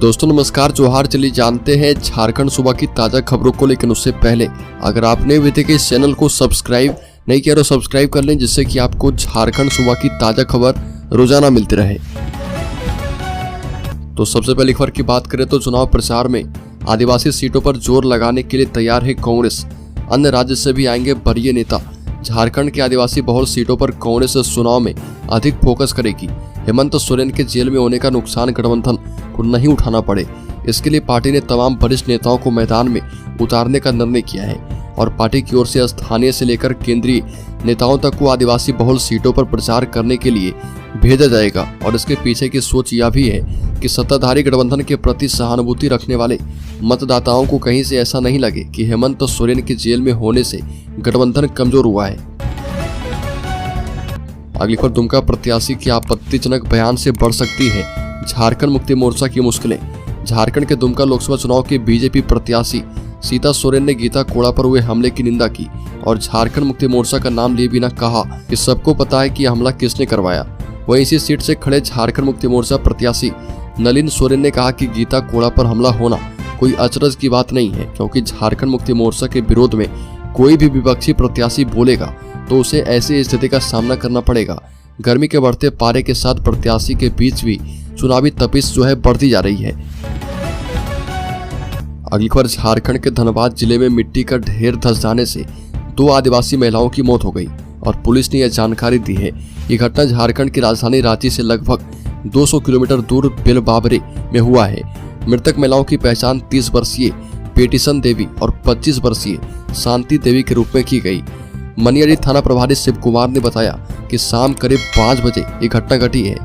दोस्तों नमस्कार, जोहार। चलिए जानते हैं झारखंड सूबा की ताजा खबरों को, लेकिन उससे पहले अगर आपने अभी तक इस चैनल को सब्सक्राइब नहीं किया तो सब्सक्राइब कर लें, जिससे कि आपको झारखंड सूबा की ताजा खबर रोजाना मिलती रहे। तो सबसे पहली खबर की बात करें तो चुनाव प्रचार में आदिवासी सीटों पर जोर लगाने के लिए तैयार है कांग्रेस। अन्य राज्य से भी आएंगे वरीय नेता। झारखंड के आदिवासी बहुल सीटों पर कांग्रेस इस चुनाव में अधिक फोकस करेगी। हेमंत सोरेन के जेल में होने का नुकसान गठबंधन को नहीं उठाना पड़े, इसके लिए पार्टी ने तमाम वरिष्ठ नेताओं को मैदान में उतारने का निर्णय किया है और पार्टी की ओर से स्थानीय से लेकर केंद्रीय नेताओं तक को आदिवासी बहुल सीटों पर प्रचार करने के लिए भेजा जाएगा। और इसके पीछे की सोच यह भी है कि सत्ताधारी गठबंधन के प्रति सहानुभूति रखने वाले मतदाताओं को कहीं से ऐसा नहीं लगे कि हेमंत सोरेन के जेल में होने से गठबंधन कमजोर हुआ है। अगली खबर, दुमका प्रत्याशी की आपत्तिजनक बयान से बढ़ सकती है झारखंड मुक्ति मोर्चा की मुश्किलें। झारखंड के दुमका लोकसभा चुनाव के बीजेपी प्रत्याशी सीता सोरेन ने गीता कोड़ा पर हुए हमले की निंदा की और झारखंड मुक्ति मोर्चा का नाम लिए बिना कहा कि सबको पता है कि हमला किसने करवाया। वहीं इसी सीट से खड़े झारखंड मुक्ति मोर्चा प्रत्याशी नलिन सोरेन ने कहा कि गीता कोड़ा पर हमला होना कोई अचरज की बात नहीं है, क्योंकि झारखंड मुक्ति मोर्चा के विरोध में कोई भी विपक्षी प्रत्याशी बोलेगा तो उसे ऐसी स्थिति का सामना करना पड़ेगा। गर्मी के बढ़ते पारे के साथ प्रत्याशी के बीच भी चुनावी तपिश बढ़ती जा रही है। अगली खबर, झारखंड के धनबाद जिले में मिट्टी का ढेर धंस जाने से 2 आदिवासी महिलाओं की मौत हो गई और पुलिस ने यह जानकारी दी है। ये घटना झारखंड की राजधानी रांची से लगभग 200 किलोमीटर दूर बेलबाबरे में हुआ है। मृतक महिलाओं की पहचान 30 वर्षीय पेटिशन देवी और 25 वर्षीय शांति देवी के रूप में की गई। मनियारी थाना प्रभारी शिव कुमार ने बताया कि शाम करीब 5 बजे ये घटना घटी है।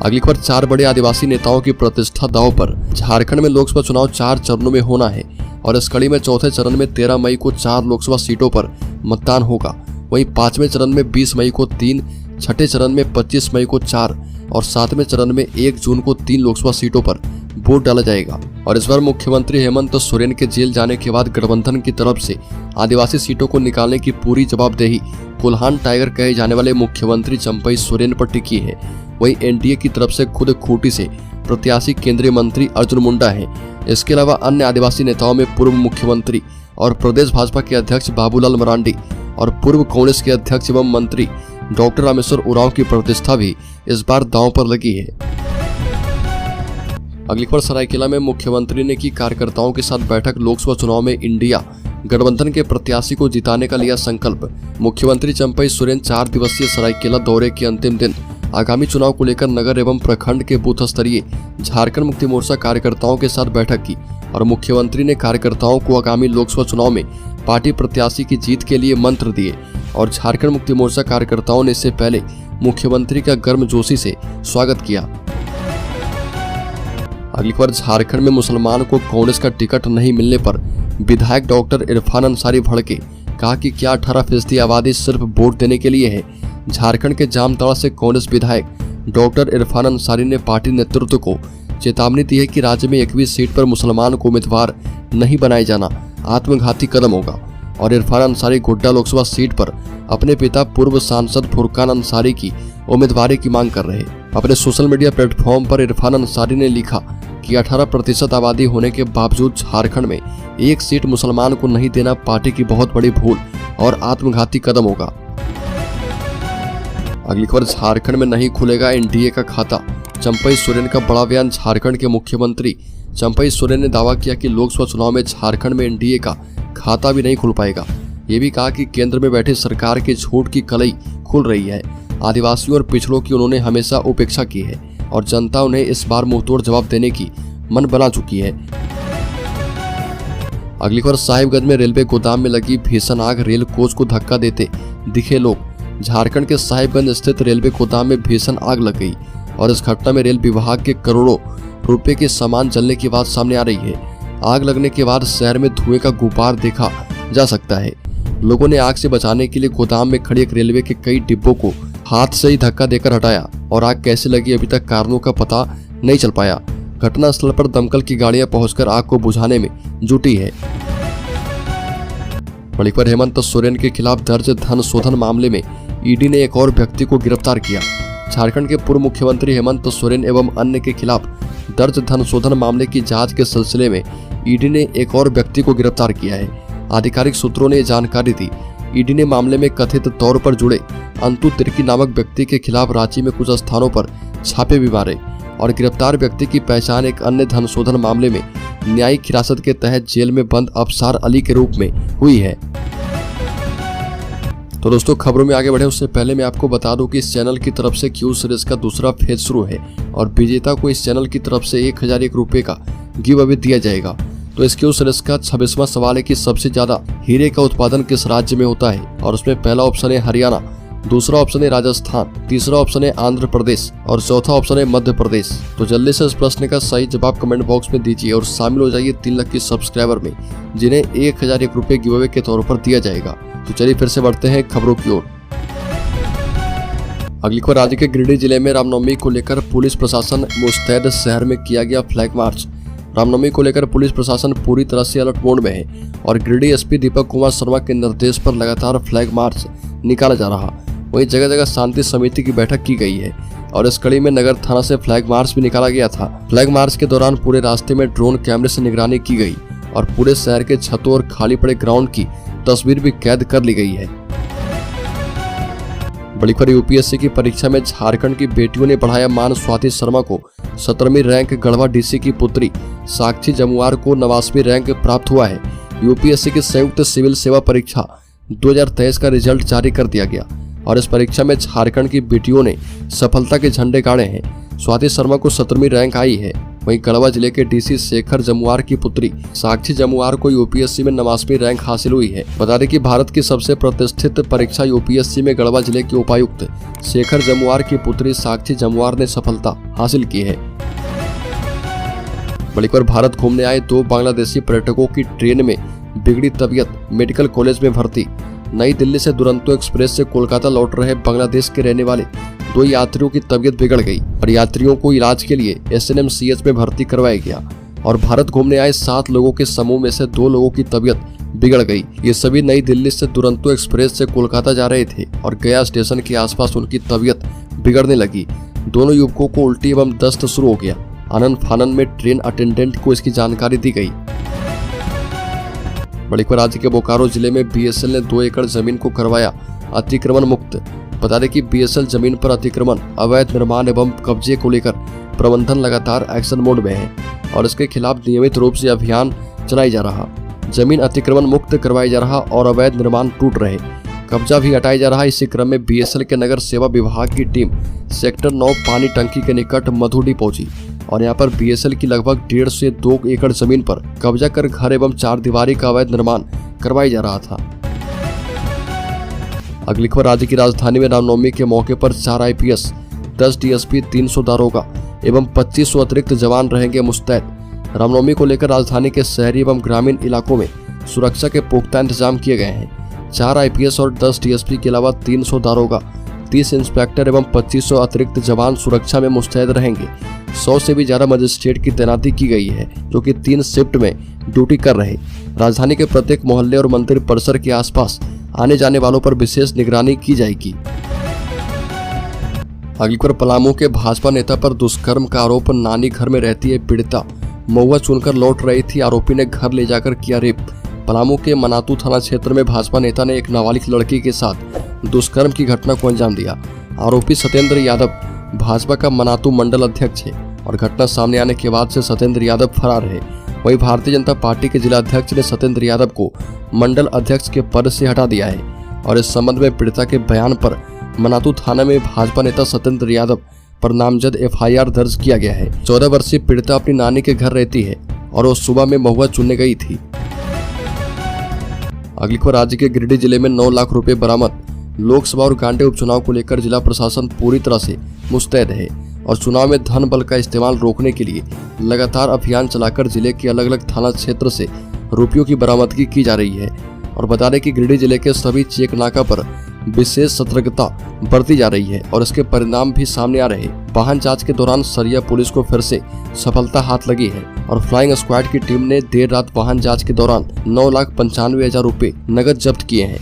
अगली खबर, 4 बड़े आदिवासी नेताओं की प्रतिष्ठा दांव पर। झारखंड में लोकसभा चुनाव 4 चरणों में होना है और इस कड़ी में चौथे चरण में 13 मई को 4 लोकसभा सीटों पर मतदान होगा। वहीं 5वें चरण में 20 मई को 3, छठे चरण में 25 मई को 4 और 7वें चरण में 1 जून को 3 लोकसभा सीटों पर वोट डाला जाएगा। और इस बार मुख्यमंत्री हेमंत सोरेन के जेल जाने के बाद गठबंधन की तरफ से आदिवासी सीटों को निकालने की पूरी जवाबदेही कुल्हान टाइगर कहे जाने वाले मुख्यमंत्री चंपई सोरेन पर टिकी है। वहीं एनडीए की तरफ से खुद खूंटी से प्रत्याशी केंद्रीय मंत्री अर्जुन मुंडा है। इसके अलावा अन्य आदिवासी नेताओं में पूर्व मुख्यमंत्री और प्रदेश भाजपा के अध्यक्ष बाबूलाल मरांडी और पूर्व कांग्रेस के अध्यक्ष एवं मंत्री डॉक्टर रामेश्वर उरांव की प्रतिष्ठा भी इस बार दांव पर लगी है। अगली खबर, सरायकेला में मुख्यमंत्री ने की कार्यकर्ताओं के साथ बैठक। लोकसभा चुनाव में इंडिया गठबंधन के प्रत्याशी को जिताने का लिया संकल्प। मुख्यमंत्री चंपई सोरेन 4 दिवसीय सरायकेला दौरे के अंतिम दिन आगामी चुनाव को लेकर नगर एवं प्रखंड के बूथ स्तरीय झारखंड मुक्ति मोर्चा कार्यकर्ताओं के साथ बैठक की और मुख्यमंत्री ने कार्यकर्ताओं को आगामी लोकसभा चुनाव में पार्टी प्रत्याशी की जीत के लिए मंत्र दिए और झारखंड मुक्ति मोर्चा कार्यकर्ताओं ने इससे पहले मुख्यमंत्री का गर्मजोशी से स्वागत किया। अगली खबर, झारखंड में मुसलमान को कांग्रेस का टिकट नहीं मिलने पर विधायक डॉक्टर इरफान अंसारी भड़के। कहा कि क्या 18% आबादी सिर्फ वोट देने के लिए है। झारखंड के जामताड़ा से कांग्रेस विधायक डॉक्टर इरफान अंसारी ने पार्टी नेतृत्व को चेतावनी दी है कि राज्य में 21 सीट पर मुसलमान को उम्मीदवार नहीं बनाए जाना आत्मघाती कदम होगा। और इरफान अंसारी गोड्डा लोकसभा सीट पर अपने पिता पूर्व सांसद फुरकान अंसारी की उम्मीदवारी की मांग कर रहे। अपने सोशल मीडिया प्लेटफॉर्म पर इरफान अंसारी ने लिखा कि 18% आबादी होने के बावजूद झारखंड में 1 सीट मुसलमान को नहीं देना पार्टी की बहुत बड़ी भूल और आत्मघाती कदम होगा। अगली खबर, झारखंड में नहीं खुलेगा एनडीए का खाता। चंपई सोरेन का बड़ा बयान। झारखंड के मुख्यमंत्री चंपई सोरेन ने दावा किया कि लोकसभा चुनाव में झारखंड में एनडीए का खाता भी नहीं खुल पाएगा। ये भी कहा कि केंद्र में बैठे सरकार के झूठ की कलई खुल रही है। आदिवासियों और पिछड़ों की उन्होंने हमेशा उपेक्षा की है और जनता उन्हें इस बार मुंहतोड़ जवाब देने की मन बना चुकी है। अगली खबर, साहिबगंज में रेलवे गोदाम में लगी भीषण आग। रेल कोच को धक्का देते दिखे लोग। झारखंड के साहिबगंज स्थित रेलवे गोदाम में भीषण आग लग गई और इस घटना में रेल विभाग के करोड़ों रुपए के सामान जलने की बात सामने आ रही है। आग लगने के बाद शहर में धुएं का गुबार देखा जा सकता है। लोगों ने आग से बचाने के लिए गोदाम में खड़ी एक रेलवे के कई डिब्बों को हाथ से ही धक्का देकर हटाया और आग कैसे लगी अभी तक कारणों का पता नहीं चल पाया। घटनास्थल पर दमकल की गाड़ियां पहुंचकर आग को बुझाने में जुटी है। बड़ी खबर, हेमंत सोरेन के खिलाफ दर्ज धन शोधन मामले में ईडी ने एक और व्यक्ति को गिरफ्तार किया। झारखंड के पूर्व मुख्यमंत्री हेमंत सोरेन एवं अन्य के खिलाफ दर्ज धन शोधन मामले की जांच के सिलसिले में ईडी ने एक और व्यक्ति को गिरफ्तार किया है। आधिकारिक सूत्रों ने जानकारी दी। ईडी ने मामले में कथित तौर पर जुड़े अंतु तिर्की नामक व्यक्ति के खिलाफ रांची में कुछ स्थानों पर छापे भी मारे और गिरफ्तार व्यक्ति की पहचान एक अन्य धन शोधन मामले में न्यायिक हिरासत के तहत जेल में बंद अफसार अली के रूप में हुई है। तो दोस्तों, खबरों में आगे बढ़े उससे पहले मैं आपको बता दूं कि इस चैनल की तरफ से क्यू सीरीज का दूसरा फेज शुरू है और विजेता को इस चैनल की तरफ से 1001 रुपए का गिव अवे दिया जाएगा। तो इस क्यू सीरीज का 26वां सवाल है कि सबसे ज्यादा हीरे का उत्पादन किस राज्य में होता है, और उसमें पहला ऑप्शन है हरियाणा, दूसरा ऑप्शन है राजस्थान, तीसरा ऑप्शन है आंध्र प्रदेश और चौथा ऑप्शन है मध्य प्रदेश। तो जल्दी से इस प्रश्न का सही जवाब कमेंट बॉक्स में दीजिए और शामिल हो जाइए 3 लाख की सब्सक्राइबर में, जिन्हें 1001 रुपए गिव अवे के तौर पर दिया जाएगा। तो चलिए फिर से बढ़ते हैं खबरों की ओर। अगली खबर, राज्य के गिरिडीह जिले में रामनवमी को लेकर पुलिस प्रशासन मुस्तैद, शहर में किया गया फ्लैग मार्च। रामनवमी को लेकर पुलिस प्रशासन पूरी तरह से अलर्ट मोड में है और गिरिडीह एसपी दीपक कुमार शर्मा के निर्देश पर लगातार फ्लैग मार्च निकाला जा रहा। वहीं जगह जगह शांति समिति की बैठक की गई है और इस कड़ी में नगर थाना से फ्लैग मार्च भी निकाला गया था। फ्लैग मार्च के दौरान पूरे रास्ते में ड्रोन कैमरे से निगरानी की गई और पूरे शहर के छतों और खाली पड़े ग्राउंड की तस्वीर भी कैद कर ली गई है। बड़ी खबर, यूपीएससी की परीक्षा में झारखंड की बेटियों ने बढ़ाया मान। स्वाति शर्मा को 17वीं रैंक, गढ़वा डीसी की पुत्री साक्षी जमुआर को 89वीं रैंक प्राप्त हुआ है। यूपीएससी की संयुक्त सिविल सेवा परीक्षा 2023 का रिजल्ट जारी कर दिया गया और इस परीक्षा में झारखंड की बेटियों ने सफलता के झंडे गाड़े हैं। स्वाति शर्मा को 17वीं रैंक आई है। वहीं गढ़वा जिले के डीसी शेखर जमुआर की पुत्री साक्षी जमुआर को यूपीएससी में 89वीं रैंक हासिल हुई है। बता दें कि भारत की सबसे प्रतिष्ठित परीक्षा यूपीएससी में गढ़वा जिले के उपायुक्त शेखर जमुआर की पुत्री साक्षी जमुआर ने सफलता हासिल की है। बड़ी खबर, भारत घूमने आए 2 बांग्लादेशी पर्यटकों की ट्रेन में बिगड़ी तबीयत, मेडिकल कॉलेज में भर्ती। नई दिल्ली से दुरंतो एक्सप्रेस से कोलकाता लौट रहे बांग्लादेश के रहने वाले 2 यात्रियों की तबीयत बिगड़ गई और यात्रियों को इलाज के लिए SNMCH में भर्ती करवाया गया और भारत घूमने आए 7 लोगों के समूह में से 2 लोगों की तबीयत बिगड़ गई। ये सभी नई दिल्ली से दुरंतो एक्सप्रेस से कोलकाता जा रहे थे और गया स्टेशन के आसपास उनकी तबीयत बिगड़ने लगी। दोनों युवकों को उल्टी एवं दस्त शुरू हो गया। आनन फानन में ट्रेन अटेंडेंट को इसकी जानकारी दी गई। बड़ी खबर, राज्य के बोकारो जिले में BSL ने 2 एकड़ जमीन को करवाया अतिक्रमण मुक्त। बता दें कि BSL जमीन पर अतिक्रमण, अवैध निर्माण एवं कब्जे को लेकर प्रबंधन लगातार एक्शन मोड में है और इसके खिलाफ नियमित रूप से अभियान चलाई जा रहा। जमीन अतिक्रमण मुक्त करवाई जा रहा और अवैध निर्माण टूट रहे, कब्जा भी हटाया जा रहा। इसी क्रम में BSL के नगर सेवा विभाग की टीम सेक्टर 9 पानी टंकी के निकट मधुडी पहुंची और यहां पर BSL की लगभग 1.5 से 2 एकड़ जमीन पर कब्जा कर घर एवं 4 दीवारी का अवैध निर्माण करवाई जा रहा था। अगली खबर, राज्य की राजधानी में रामनवमी के मौके पर 4 IPS, 10 DSP, 300 दारोगा एवं 2500 अतिरिक्त जवान रहेंगे मुस्तैद। रामनवमी को लेकर राजधानी के शहरी एवं ग्रामीण इलाकों में सुरक्षा के पुख्ता इंतजाम किए गए हैं। 4 IPS और 10 DSP के अलावा 300 दारोगा, 30 इंस्पेक्टर एवं 2500 अतिरिक्त जवान सुरक्षा में मुस्तैद रहेंगे। 100 से भी ज्यादा मजिस्ट्रेट की तैनाती की गई है जो कि 3 शिफ्ट में ड्यूटी कर रहे। राजधानी के प्रत्येक मोहल्ले और मंदिर परिसर के आसपास आने जाने वालों पर विशेष निगरानी की जाएगी। अगली खबर, पलामू के भाजपा नेता पर दुष्कर्म का आरोप। नानी घर में रहती है पीड़िता, महुआ चुनकर लौट रही थी, आरोपी ने घर ले जाकर किया रेप। पलामू के मनातू थाना क्षेत्र में भाजपा नेता ने एक नाबालिग लड़की के साथ दुष्कर्म की घटना को अंजाम दिया। आरोपी सत्येंद्र यादव भाजपा का मनातू मंडल अध्यक्ष है और घटना सामने आने के बाद से सत्येंद्र यादव फरार है। वहीं भारतीय जनता पार्टी के जिला अध्यक्ष ने सत्येंद्र यादव को मंडल अध्यक्ष के पद से हटा दिया है और इस संबंध में पीड़िता के बयान पर मनातू थाना में भाजपा नेता सत्येंद्र यादव पर नामजद FIR दर्ज किया गया है। 14 वर्षीय पीड़िता अपनी नानी के घर रहती है और वो सुबह में महुआ चुनने गई थी। अगली खबर, राज्य के गिरिडीह जिले में 9 लाख रुपए बरामद। लोकसभा और गांडे उपचुनाव को लेकर जिला प्रशासन पूरी तरह से मुस्तैद है और चुनाव में धन बल का इस्तेमाल रोकने के लिए लगातार अभियान चलाकर जिले के अलग अलग थाना क्षेत्र से रुपयों की बरामदगी की जा रही है। और बता दें कि गिरिडीह जिले के सभी चेक नाका पर विशेष सतर्कता बरती जा रही है और इसके परिणाम भी सामने आ रहे हैं। वाहन जांच के दौरान सरिया पुलिस को फिर से सफलता हाथ लगी है और फ्लाइंग स्क्वाड की टीम ने देर रात वाहन जांच के दौरान 9,95,000 रुपए नगद जब्त किए हैं।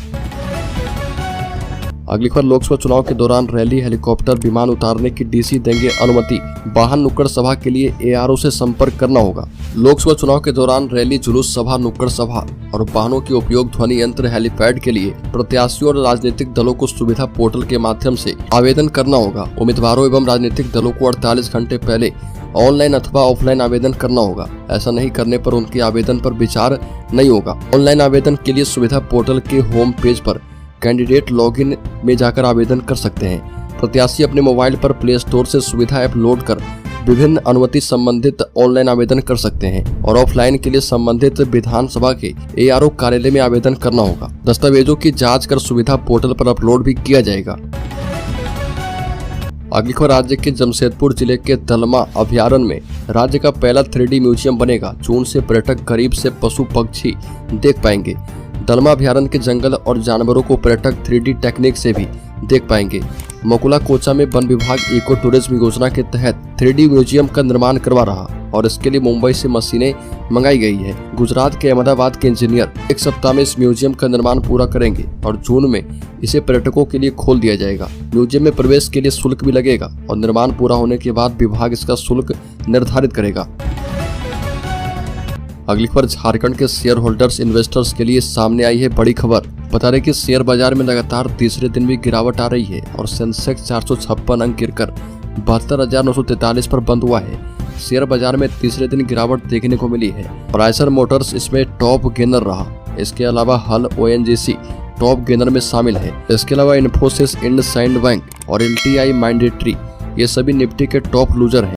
अगली खबर, लोकसभा चुनाव के दौरान रैली, हेलीकॉप्टर, विमान उतारने की डीसी देंगे अनुमति। वाहन, नुक्कड़ सभा के लिए एआरओ से संपर्क करना होगा। लोकसभा चुनाव के दौरान रैली, जुलूस सभा, नुक्कड़ सभा और वाहनों के उपयोग, ध्वनि यंत्र, हेलीपैड के लिए प्रत्याशियों और राजनीतिक दलों को सुविधा पोर्टल के माध्यम से आवेदन करना होगा। उम्मीदवारों एवं राजनीतिक दलों को 48 घंटे पहले ऑनलाइन अथवा ऑफलाइन आवेदन करना होगा। ऐसा नहीं करने पर उनके आवेदन पर विचार नहीं होगा। ऑनलाइन आवेदन के लिए सुविधा पोर्टल के होम पेज पर कैंडिडेट लॉगिन में जाकर आवेदन कर सकते हैं। प्रत्याशी अपने मोबाइल पर प्ले स्टोर से सुविधा ऐप लोड कर विभिन्न अनुमति संबंधित ऑनलाइन आवेदन कर सकते हैं और ऑफलाइन के लिए संबंधित विधानसभा के एआरओ कार्यालय में आवेदन करना होगा। दस्तावेजों की जांच कर सुविधा पोर्टल पर अपलोड भी किया जाएगा। अगली खबर, राज्य के जमशेदपुर जिले के दलमा अभयारण्य में राज्य का पहला 3D म्यूजियम बनेगा। जून से पर्यटक करीब से पशु पक्षी देख पाएंगे। दलमा अभयारण्य के जंगल और जानवरों को पर्यटक 3D टेक्निक से भी देख पाएंगे। मकुला कोचा में वन विभाग इको टूरिज्म योजना के तहत 3D म्यूजियम का निर्माण करवा रहा और इसके लिए मुंबई से मशीनें मंगाई गई है। गुजरात के अहमदाबाद के इंजीनियर 1 सप्ताह में इस म्यूजियम का निर्माण पूरा करेंगे और जून में इसे पर्यटकों के लिए खोल दिया जाएगा। म्यूजियम में प्रवेश के लिए शुल्क भी लगेगा और निर्माण पूरा होने के बाद विभाग इसका शुल्क निर्धारित करेगा। अगली खबर, झारखंड के शेयर होल्डर्स इन्वेस्टर्स के लिए सामने आई है बड़ी खबर। बता रहे कि शेयर बाजार में लगातार तीसरे दिन भी गिरावट आ रही है और सेंसेक्स 456 अंक गिरकर 72,943 पर बंद हुआ है। शेयर बाजार में तीसरे दिन गिरावट देखने को मिली है और आयशर मोटर्स इसमें टॉप गेनर रहा। इसके अलावा हल, ओएनजीसी टॉप गेनर में शामिल है। इसके अलावा इन्फोसिस, इंडसइंड बैंक और एलटीआई माइंडेट्री ये सभी निफ्टी के टॉप लूजर हैं।